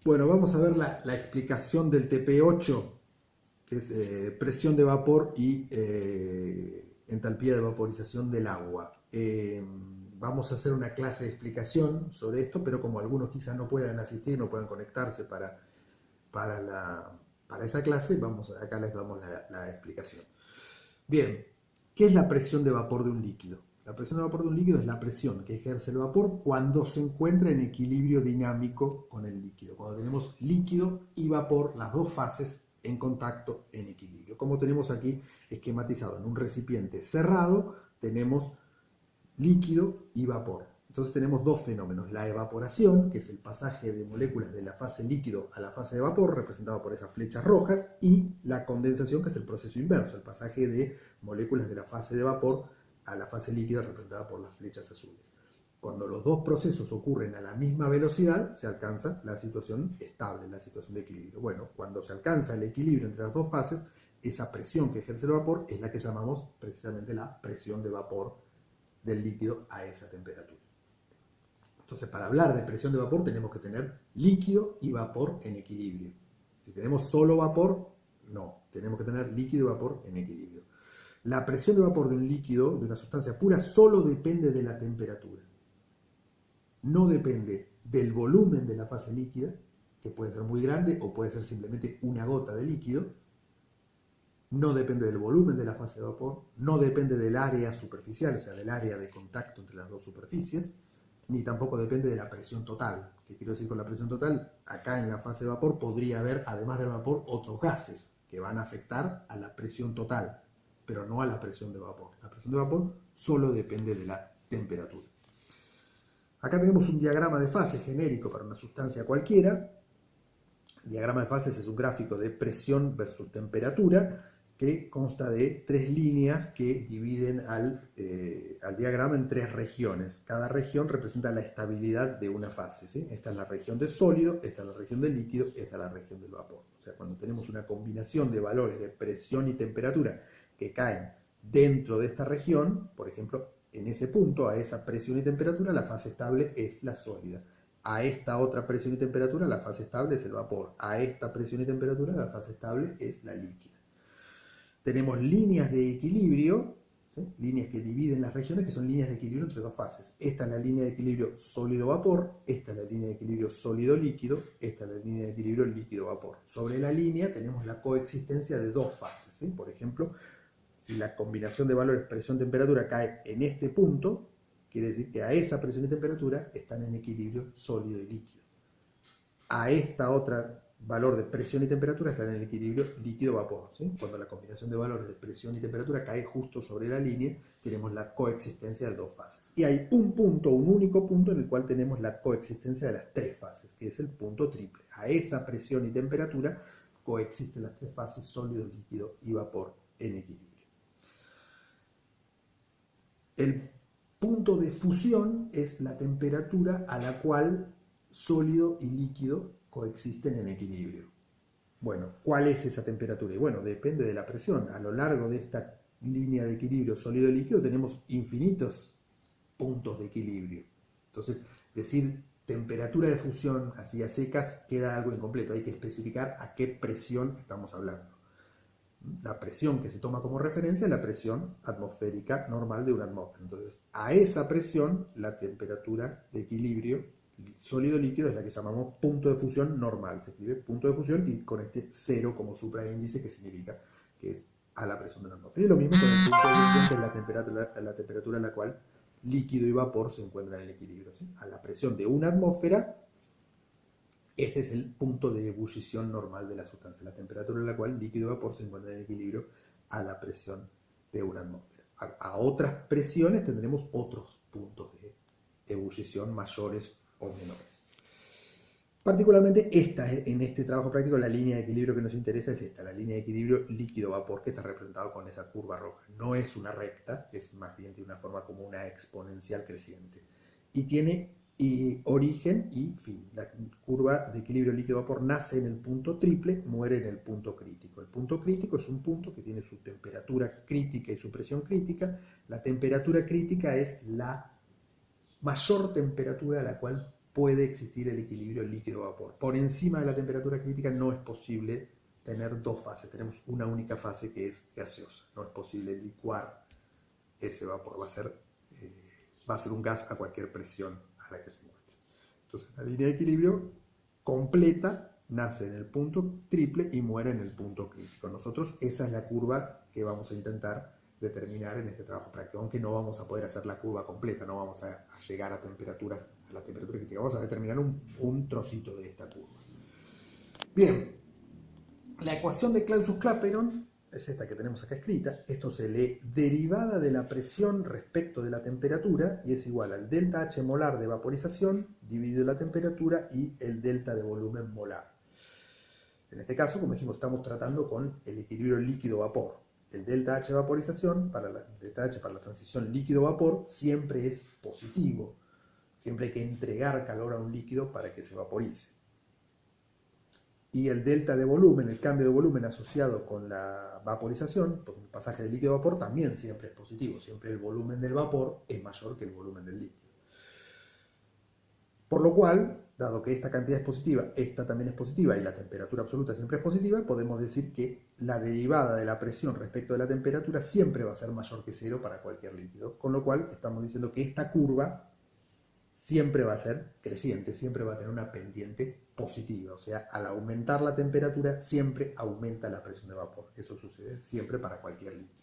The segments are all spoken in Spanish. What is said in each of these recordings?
Bueno, vamos a ver la explicación del TP8, que es presión de vapor y entalpía de vaporización del agua. Vamos a hacer una clase de explicación sobre esto, pero como algunos quizás no puedan asistir, no puedan conectarse para esa clase, acá les damos la explicación. Bien, ¿qué es la presión de vapor de un líquido? La presión de vapor de un líquido es la presión que ejerce el vapor cuando se encuentra en equilibrio dinámico con el líquido. Cuando tenemos líquido y vapor, las dos fases en contacto en equilibrio. Como tenemos aquí esquematizado en un recipiente cerrado, tenemos líquido y vapor. Entonces tenemos dos fenómenos, la evaporación, que es el pasaje de moléculas de la fase líquido a la fase de vapor, representado por esas flechas rojas, y la condensación, que es el proceso inverso, el pasaje de moléculas de la fase de vapor a la fase líquida, representada por las flechas azules. Cuando los dos procesos ocurren a la misma velocidad, se alcanza la situación estable, la situación de equilibrio. Bueno, cuando se alcanza el equilibrio entre las dos fases, esa presión que ejerce el vapor es la que llamamos precisamente la presión de vapor del líquido a esa temperatura. Entonces, para hablar de presión de vapor tenemos que tener líquido y vapor en equilibrio. Si tenemos solo vapor, no, tenemos que tener líquido y vapor en equilibrio. La presión de vapor de un líquido, de una sustancia pura, solo depende de la temperatura. No depende del volumen de la fase líquida, que puede ser muy grande o puede ser simplemente una gota de líquido. No depende del volumen de la fase de vapor, no depende del área superficial, o sea, del área de contacto entre las dos superficies, ni tampoco depende de la presión total. ¿Qué quiero decir con la presión total? Acá en la fase de vapor podría haber, además del vapor, otros gases que van a afectar a la presión total, pero no a la presión de vapor. La presión de vapor solo depende de la temperatura. Acá tenemos un diagrama de fases genérico para una sustancia cualquiera. El diagrama de fases es un gráfico de presión versus temperatura que consta de tres líneas que dividen al diagrama en tres regiones. Cada región representa la estabilidad de una fase, ¿sí? Esta es la región de sólido, esta es la región de líquido, esta es la región del vapor. O sea, cuando tenemos una combinación de valores de presión y temperatura que caen dentro de esta región, por ejemplo, en ese punto, a esa presión y temperatura, la fase estable es la sólida. A esta otra presión y temperatura, la fase estable es el vapor. A esta presión y temperatura, la fase estable es la líquida. Tenemos líneas de equilibrio, ¿sí? Líneas que dividen las regiones, que son líneas de equilibrio entre dos fases. Esta es la línea de equilibrio sólido-vapor, esta es la línea de equilibrio sólido-líquido, esta es la línea de equilibrio líquido-vapor. Sobre la línea tenemos la coexistencia de dos fases, ¿sí? Por ejemplo, si la combinación de valores presión-temperatura cae en este punto, quiere decir que a esa presión y temperatura están en equilibrio sólido y líquido. A esta otra valor de presión y temperatura están en el equilibrio líquido-vapor, ¿sí? Cuando la combinación de valores de presión y temperatura cae justo sobre la línea, tenemos la coexistencia de dos fases. Y hay un punto, un único punto en el cual tenemos la coexistencia de las tres fases, que es el punto triple. A esa presión y temperatura coexisten las tres fases, sólido, líquido y vapor en equilibrio. El punto de fusión es la temperatura a la cual sólido y líquido coexisten en equilibrio. Bueno, ¿cuál es esa temperatura? Y bueno, depende de la presión. A lo largo de esta línea de equilibrio sólido y líquido tenemos infinitos puntos de equilibrio. Entonces, decir temperatura de fusión así a secas queda algo incompleto. Hay que especificar a qué presión estamos hablando. La presión que se toma como referencia es la presión atmosférica normal de una atmósfera. Entonces, a esa presión, la temperatura de equilibrio sólido-líquido es la que llamamos punto de fusión normal. Se escribe punto de fusión y con este cero como supraíndice, que significa que es a la presión de la atmósfera. Y lo mismo con el punto de fusión, que es la temperatura a la cual líquido y vapor se encuentran en el equilibrio, ¿sí? A la presión de una atmósfera, ese es el punto de ebullición normal de la sustancia, la temperatura en la cual líquido y vapor se encuentran en equilibrio a la presión de una atmósfera. A otras presiones tendremos otros puntos de ebullición mayores o menores. Particularmente en este trabajo práctico, la línea de equilibrio que nos interesa es esta, la línea de equilibrio líquido-vapor, que está representado con esa curva roja. No es una recta, es más bien de una forma como una exponencial creciente. Y tiene origen y fin. La curva de equilibrio líquido-vapor nace en el punto triple, muere en el punto crítico. El punto crítico es un punto que tiene su temperatura crítica y su presión crítica. La temperatura crítica es la mayor temperatura a la cual puede existir el equilibrio líquido-vapor. Por encima de la temperatura crítica no es posible tener dos fases, tenemos una única fase que es gaseosa. No es posible licuar ese vapor, va a ser un gas a cualquier presión a la que se encuentre. Entonces la línea de equilibrio completa nace en el punto triple y muere en el punto crítico. Nosotros esa es la curva que vamos a intentar determinar en este trabajo práctico, aunque no vamos a poder hacer la curva completa, no vamos a llegar a la temperatura crítica, vamos a determinar un trocito de esta curva. Bien, la ecuación de Clausius-Clapeyron es esta que tenemos acá escrita. Esto se lee derivada de la presión respecto de la temperatura y es igual al delta H molar de vaporización dividido la temperatura y el delta de volumen molar. En este caso, como dijimos, estamos tratando con el equilibrio líquido-vapor. El delta H vaporización, delta H para la transición líquido-vapor, siempre es positivo. Siempre hay que entregar calor a un líquido para que se vaporice. Y el delta de volumen, el cambio de volumen asociado con la vaporización, por el pasaje de líquido a vapor, también siempre es positivo. Siempre el volumen del vapor es mayor que el volumen del líquido. Por lo cual, dado que esta cantidad es positiva, esta también es positiva y la temperatura absoluta siempre es positiva, podemos decir que la derivada de la presión respecto de la temperatura siempre va a ser mayor que cero para cualquier líquido. Con lo cual, estamos diciendo que esta curva siempre va a ser creciente, siempre va a tener una pendiente positiva, o sea, al aumentar la temperatura siempre aumenta la presión de vapor. Eso sucede siempre para cualquier líquido.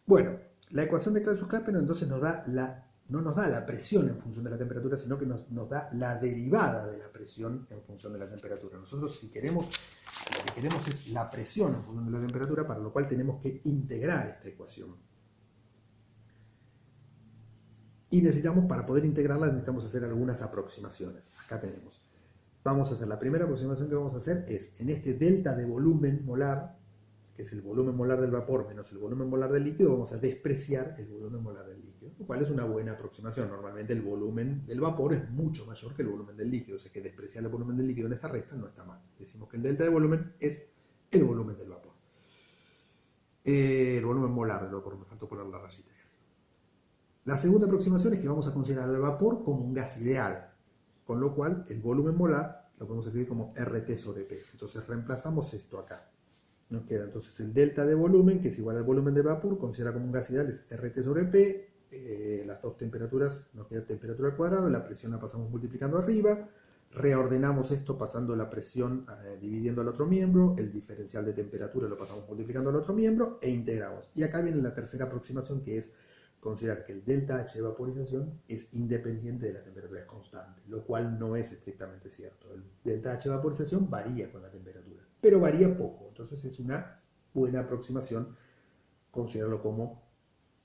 Bueno, la ecuación de Clausius-Clapeyron entonces no nos da la presión en función de la temperatura, sino que nos da la derivada de la presión en función de la temperatura. Nosotros lo que queremos es la presión en función de la temperatura, para lo cual tenemos que integrar esta ecuación. Y para poder integrarla necesitamos hacer algunas aproximaciones. Acá tenemos. Vamos a hacer, la primera aproximación que vamos a hacer es en este delta de volumen molar, que es el volumen molar del vapor menos el volumen molar del líquido, vamos a despreciar el volumen molar del líquido, lo cual es una buena aproximación. Normalmente el volumen del vapor es mucho mayor que el volumen del líquido, o sea que despreciar el volumen del líquido en esta resta no está mal. Decimos que el delta de volumen es el volumen del vapor. El volumen molar del vapor, me faltó poner la rayita. La segunda aproximación es que vamos a considerar al vapor como un gas ideal, con lo cual el volumen molar lo podemos escribir como RT sobre P. Entonces reemplazamos esto acá. Nos queda entonces el delta de volumen, que es igual al volumen del vapor, considera como un gas ideal, es RT sobre P. Las dos temperaturas, nos queda temperatura al cuadrado, la presión la pasamos multiplicando arriba, reordenamos esto pasando la presión dividiendo al otro miembro, el diferencial de temperatura lo pasamos multiplicando al otro miembro e integramos. Y acá viene la tercera aproximación, que es considerar que el delta H de vaporización es independiente de la temperatura, es constante, lo cual no es estrictamente cierto. El delta H de vaporización varía con la temperatura, pero varía poco, entonces es una buena aproximación considerarlo como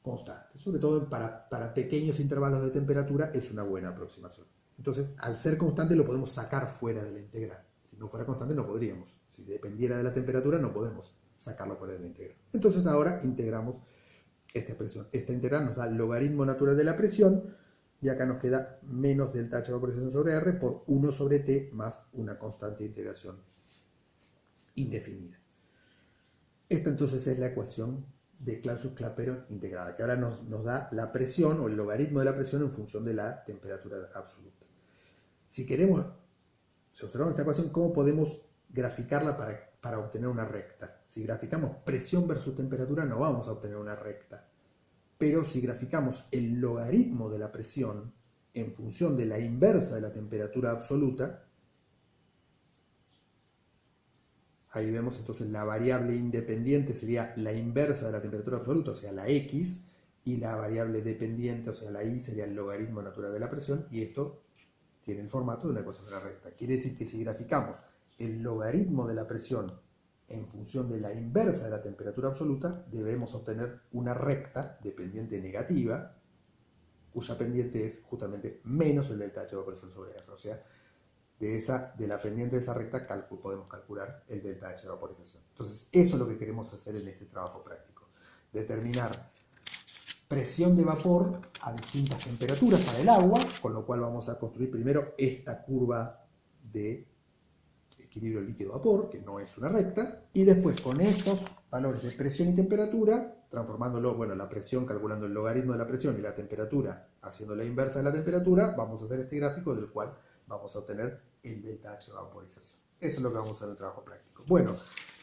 constante. Sobre todo para pequeños intervalos de temperatura es una buena aproximación. Entonces, al ser constante lo podemos sacar fuera de la integral. Si no fuera constante no podríamos. Si dependiera de la temperatura no podemos sacarlo fuera de la integral. Entonces ahora integramos esta expresión. Esta integral nos da el logaritmo natural de la presión y acá nos queda menos delta H de vaporización sobre R por 1 sobre T más una constante de integración indefinida. Esta entonces es la ecuación de Clausius-Clapeyron integrada, que ahora nos da la presión o el logaritmo de la presión en función de la temperatura absoluta. Si observamos esta ecuación, ¿cómo podemos graficarla para obtener una recta? Si graficamos presión versus temperatura no vamos a obtener una recta, pero si graficamos el logaritmo de la presión en función de la inversa de la temperatura absoluta, ahí vemos entonces la variable independiente sería la inversa de la temperatura absoluta, o sea la X, y la variable dependiente, o sea la Y, sería el logaritmo natural de la presión, y esto tiene el formato de una ecuación de la recta. Quiere decir que si graficamos el logaritmo de la presión en función de la inversa de la temperatura absoluta, debemos obtener una recta de pendiente negativa, cuya pendiente es justamente menos el delta H de vaporización sobre R. O sea, de la pendiente de esa recta podemos calcular el delta H de vaporización. Entonces, eso es lo que queremos hacer en este trabajo práctico. Determinar presión de vapor a distintas temperaturas para el agua, con lo cual vamos a construir primero esta curva de equilibrio líquido-vapor, que no es una recta, y después con esos valores de presión y temperatura, transformándolo, bueno, la presión calculando el logaritmo de la presión y la temperatura haciendo la inversa de la temperatura, vamos a hacer este gráfico del cual vamos a obtener el delta H de vaporización. Eso es lo que vamos a hacer en el trabajo práctico. Bueno,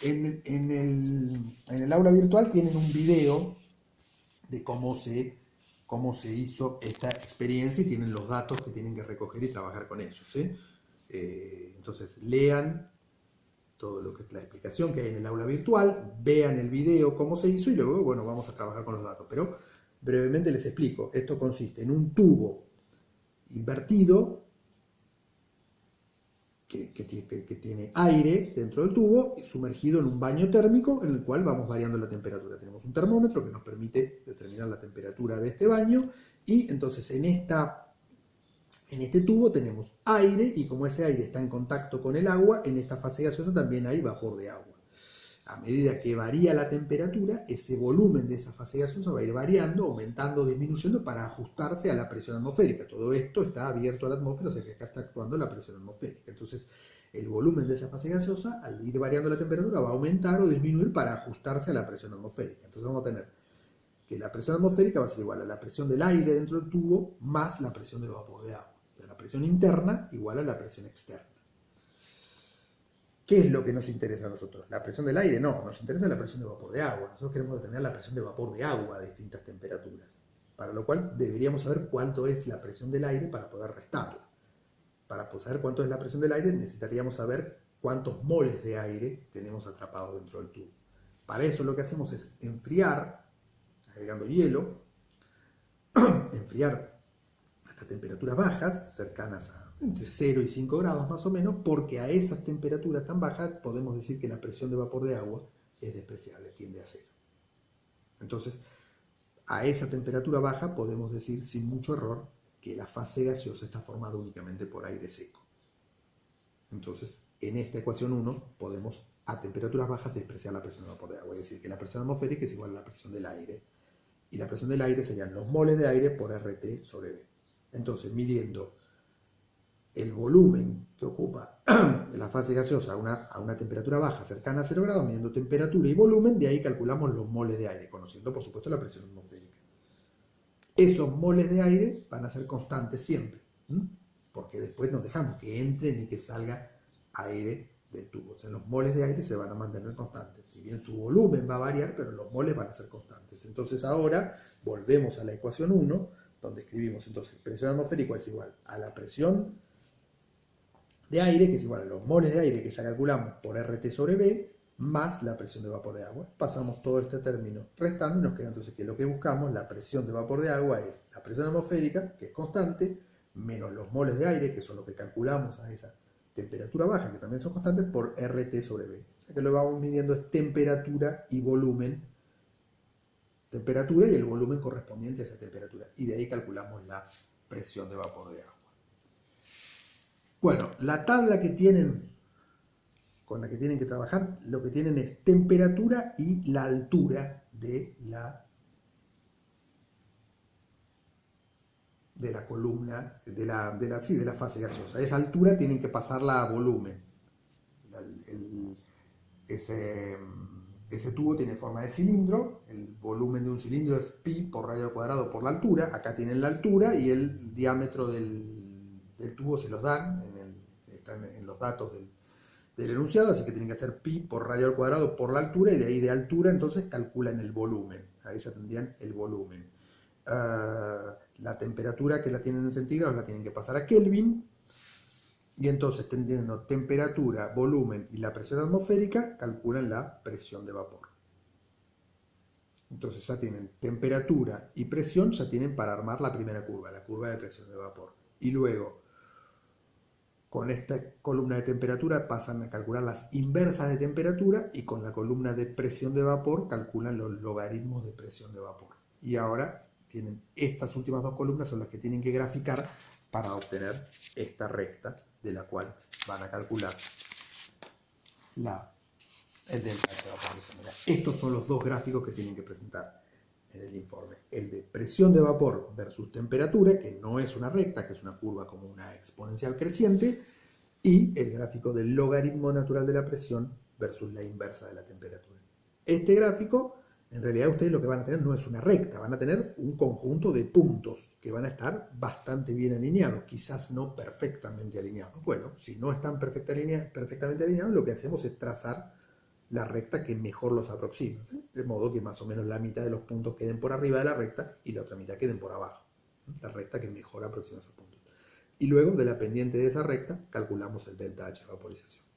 en el aula virtual tienen un video de cómo se hizo esta experiencia y tienen los datos que tienen que recoger y trabajar con ellos, ¿sí? Entonces lean todo lo que es la explicación que hay en el aula virtual, vean el video cómo se hizo y luego, bueno, vamos a trabajar con los datos. Pero brevemente les explico. Esto consiste en un tubo invertido que tiene aire dentro del tubo sumergido en un baño térmico en el cual vamos variando la temperatura. Tenemos un termómetro que nos permite determinar la temperatura de este baño y entonces en este tubo tenemos aire y como ese aire está en contacto con el agua, en esta fase gaseosa también hay vapor de agua. A medida que varía la temperatura, ese volumen de esa fase gaseosa va a ir variando, aumentando o disminuyendo para ajustarse a la presión atmosférica. Todo esto está abierto a la atmósfera, o sea que acá está actuando la presión atmosférica. Entonces, el volumen de esa fase gaseosa, al ir variando la temperatura, va a aumentar o disminuir para ajustarse a la presión atmosférica. Entonces vamos a tener que la presión atmosférica va a ser igual a la presión del aire dentro del tubo más la presión de vapor de agua. O sea, la presión interna igual a la presión externa. ¿Qué es lo que nos interesa a nosotros? ¿La presión del aire? No, nos interesa la presión de vapor de agua. Nosotros queremos determinar la presión de vapor de agua a distintas temperaturas. Para lo cual deberíamos saber cuánto es la presión del aire para poder restarla. Para saber cuánto es la presión del aire necesitaríamos saber cuántos moles de aire tenemos atrapados dentro del tubo. Para eso lo que hacemos es enfriar, agregando hielo, enfriar hasta temperaturas bajas, cercanas a entre 0 y 5 grados más o menos, porque a esas temperaturas tan bajas podemos decir que la presión de vapor de agua es despreciable, tiende a 0. Entonces, a esa temperatura baja podemos decir sin mucho error que la fase gaseosa está formada únicamente por aire seco. Entonces, en esta ecuación 1 podemos a temperaturas bajas despreciar la presión de vapor de agua, es decir, que la presión atmosférica es igual a la presión del aire, y la presión del aire serían los moles de aire por RT sobre V. Entonces, midiendo el volumen que ocupa la fase gaseosa a una temperatura baja cercana a 0 grados, midiendo temperatura y volumen, de ahí calculamos los moles de aire, conociendo por supuesto la presión atmosférica. Esos moles de aire van a ser constantes siempre, porque después nos dejamos que entre ni que salga aire del tubo. O sea, los moles de aire se van a mantener constantes. Si bien su volumen va a variar, pero los moles van a ser constantes. Entonces ahora volvemos a la ecuación 1, donde escribimos entonces presión atmosférica es igual a la presión de aire, que es igual a los moles de aire que ya calculamos por RT sobre V, más la presión de vapor de agua. Pasamos todo este término restando y nos queda entonces que lo que buscamos, la presión de vapor de agua, es la presión atmosférica, que es constante, menos los moles de aire, que son los que calculamos a esa temperatura baja, que también son constantes, por RT sobre V. O sea que lo que vamos midiendo es temperatura y volumen. Temperatura y el volumen correspondiente a esa temperatura. Y de ahí calculamos la presión de vapor de agua. Bueno, la tabla que tienen, con la que tienen que trabajar, lo que tienen es temperatura y la altura de la columna, de la fase gaseosa. Esa altura tienen que pasarla a volumen. Ese tubo tiene forma de cilindro, el volumen de un cilindro es pi por radio al cuadrado por la altura. Acá tienen la altura y el diámetro del tubo se los dan, están en los datos del enunciado, así que tienen que hacer pi por radio al cuadrado por la altura, y de ahí de altura entonces calculan el volumen. Ahí ya tendrían el volumen. La temperatura que la tienen en centígrados la tienen que pasar a Kelvin, y entonces teniendo temperatura, volumen y la presión atmosférica, calculan la presión de vapor. Entonces ya tienen temperatura y presión, ya tienen para armar la primera curva, la curva de presión de vapor. Y luego, con esta columna de temperatura pasan a calcular las inversas de temperatura, y con la columna de presión de vapor calculan los logaritmos de presión de vapor. Y ahora tienen estas últimas dos columnas, son las que tienen que graficar para obtener esta recta, de la cual van a calcular el delta H de vaporización. Estos son los dos gráficos que tienen que presentar en el informe. El de presión de vapor versus temperatura, que no es una recta, que es una curva como una exponencial creciente, y el gráfico del logaritmo natural de la presión versus la inversa de la temperatura. Este gráfico, en realidad ustedes lo que van a tener no es una recta, van a tener un conjunto de puntos que van a estar bastante bien alineados, quizás no perfectamente alineados. Bueno, si no están perfectamente alineados, lo que hacemos es trazar la recta que mejor los aproxima, ¿sí? De modo que más o menos la mitad de los puntos queden por arriba de la recta y la otra mitad queden por abajo. La recta que mejor aproxima esos puntos. Y luego de la pendiente de esa recta calculamos el delta H vaporización.